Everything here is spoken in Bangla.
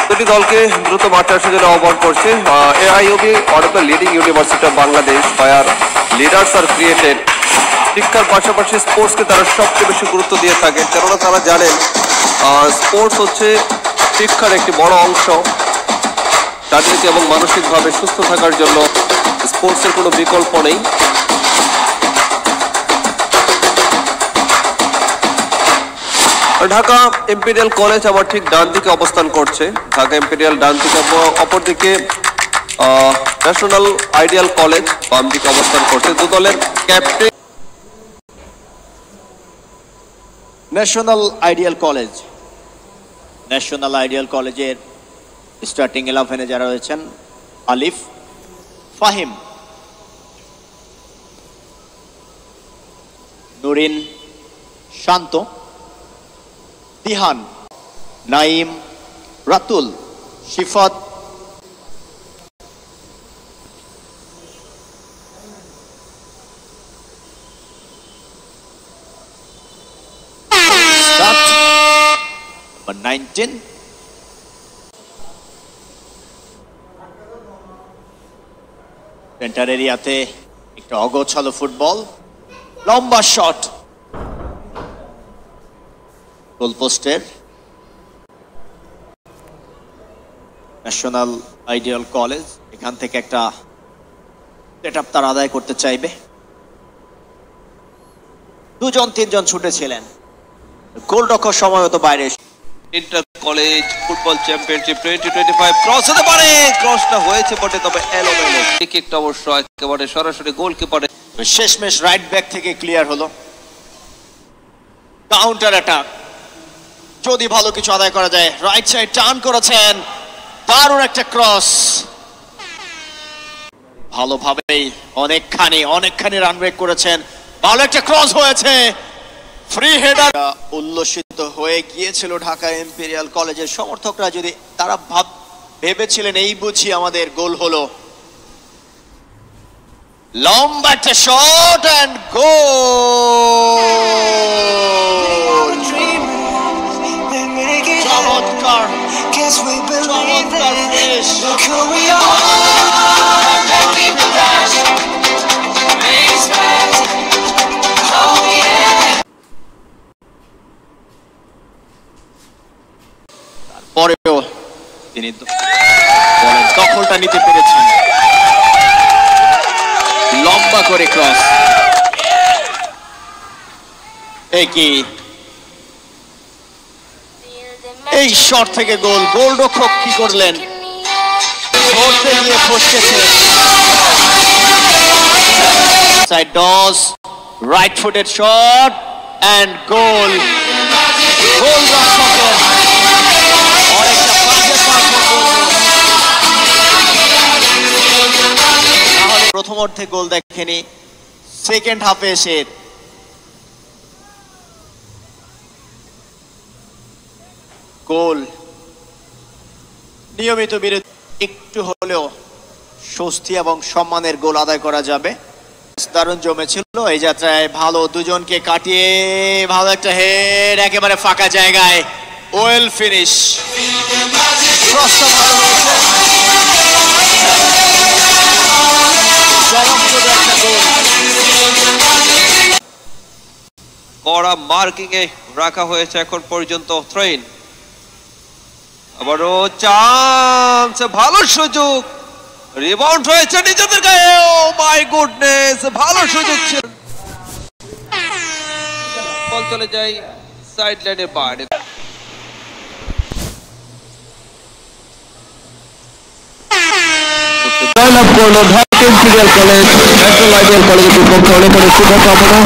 দুটি দলকে দ্রুত মাঠে আসার জন্য আহ্বান করছে। AIUB, one of the leading university of Bangladesh, where leaders are created. শিক্ষার পাশাপাশি স্পোর্টসকে তারা সবচেয়ে বেশি গুরুত্ব দিয়ে থাকেন, কেননা তারা জানেন স্পোর্টস হচ্ছে শিক্ষার একটি বড় অংশ। শারীরিক এবং মানসিকভাবে সুস্থ থাকার জন্য স্পোর্টসের কোনো বিকল্প নেই। ঢাকা ইম্পেরিয়াল কলেজ আমার ঠিক ডান দিকে অবস্থান করছে। ঢাকা ইম্পেরিয়াল ডান দিকে, অপরদিকে ন্যাশনাল আইডিয়াল কলেজ বাম দিকে অবস্থান করছে। দু দলের ক্যাপ্টেন। ন্যাশনাল আইডিয়াল কলেজের স্টার্টিং 11-এ যারা রয়েছেন: আলিফ, ফাহিম, নুরিন, শান্ত, দিহান, নাইম, রাতুল, শিফাত, number 19, সেন্টার এরিয়াতে একটা অগোছালো ফুটবল, লম্বা শট গোলপোস্টের। ন্যাশনাল আইডিয়াল কলেজ এখান থেকে একটা সেটআপ তারা আদায় করতে চাইবে। 2-3 ছুটেছিলেন, গোলরক্ষক সময়মতো বাইরে। Inter college football championship 2025 cross হতে পারে, ক্রসটা হয়েছে বটে, তবে এলোমেলো কিকটা অবশ্য একেবারে সরাসরি গোলকিপারে। শেষমেশ রাইট ব্যাক থেকে ক্লিয়ার হলো। কাউন্টার অ্যাটাক, যদি ভালো কিছু আদায় করা যায়। রাইট সাইড টার্ন করেছেন, দারুণ একটা ক্রস, ভালোভাবেই অনেকখানি রান ব্রেক করেছেন। ভালো একটা ক্রস হয়েছে, ফ্রি হেডার। উল্লসিত হয়ে গিয়েছিল ঢাকা ইম্পেরিয়াল কলেজের সমর্থকরা, যদি তারা ভেবেছিলেন এই বুঝি আমাদের গোল হলো। লম্বা একটা শট এন্ড গোল। চমৎকার ফিনিশ। পরেও তিনি দখলটা নিতে পেরেছেন। লম্বা করে ক্রস, এই শট থেকে গোল। গোলরক্ষক কি করলেন, ধরতে গিয়ে ফসকেছে। সাইড ডস, right footed shot and goal. গোলরক্ষকের প্রথম অর্ধে গোল দেখেনি, সেকেন্ড হাফে এসে গোল। নিয়মিত বিরতি একটু হলেও স্বস্তি এবং সম্মানের গোল আদায় করা যাবে। দারুণ জমেছিল এই যাত্রায়। ভালো দুজনকে কাটিয়ে ভালো একটা হেড, একেবারে ফাঁকা জায়গায়, ওয়েল ফিনিশ। কড়া মার্কিং এ রাখা হয়েছে এখন পর্যন্ত। থ্রেন আবারও চান্স, ভালো সুযোগ, রিবাউন্ড হয়েছে নিজেদের গায়ে। ও মাই গুডনেস, ভালো সুযোগ ছিল। বল চলে যায় সাইড লাইনের বাইরে। জয়লাভ করলো Dhaka imperial college national ideal কলেজের বিপক্ষে। অনেক অনেক শুভকামনা।